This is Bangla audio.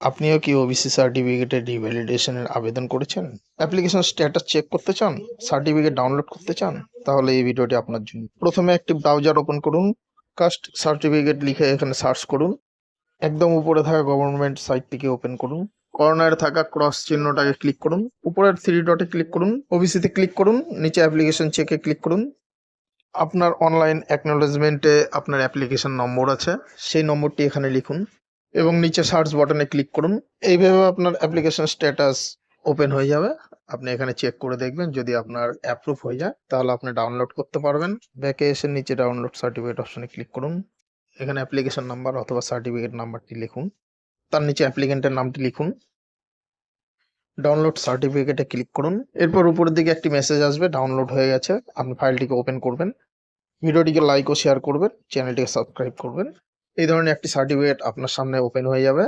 আপনিও কি ওবিসি সার্টিফিকেটের রিভ্যালিডেশনের আবেদন করেছেন? অ্যাপ্লিকেশন স্ট্যাটাস চেক করতে চান? সার্টিফিকেট ডাউনলোড করতে চান? তাহলে এই ভিডিওটি আপনার জন্য। প্রথমে একটি ব্রাউজার ওপেন করুন, কাস্ট সার্টিফিকেট লিখে এখানে সার্চ করুন। একদম উপরে থাকা গভর্নমেন্ট সাইটটিকে ওপেন করুন। কর্নারে থাকা ক্রস চিহ্নটাকে ক্লিক করুন, উপরের 3 ডটে ক্লিক করুন, ওবিসিতে ক্লিক করুন, নিচে অ্যাপ্লিকেশন চেকে ক্লিক করুন। আপনার অনলাইন অ্যাকনোলেজমেন্টে আপনার অ্যাপ্লিকেশন নম্বর আছে, সেই নম্বরটি এখানে লিখুন এবং নিচে সার্চ বাটনে ক্লিক করুন। এইভাবে আপনার অ্যাপ্লিকেশন স্ট্যাটাস ওপেন হয়ে যাবে। আপনি এখানে চেক করে দেখবেন, যদি আপনার অ্যাপ্রুভ হয়ে যায় তাহলে আপনি ডাউনলোড করতে পারবেন। ব্যাকে এসে নিচে ডাউনলোড সার্টিফিকেট অপশনে ক্লিক করুন। এখানে অ্যাপ্লিকেশন নাম্বার অথবা সার্টিফিকেট নাম্বারটি লিখুন, তার নিচে অ্যাপ্লিকেন্টের নামটি লিখুন, ডাউনলোড সার্টিফিকেটে ক্লিক করুন। এরপর উপরের দিকে একটি মেসেজ আসবে, ডাউনলোড হয়ে গেছে। আপনি ফাইলটিকে ওপেন করবেন, ভিডিওটিকে লাইক ও শেয়ার করবেন, চ্যানেলটিকে সাবস্ক্রাইব করবেন। এই ধরনের একটি সার্টিফিকেট আপনার সামনে ওপেন হয়ে যাবে।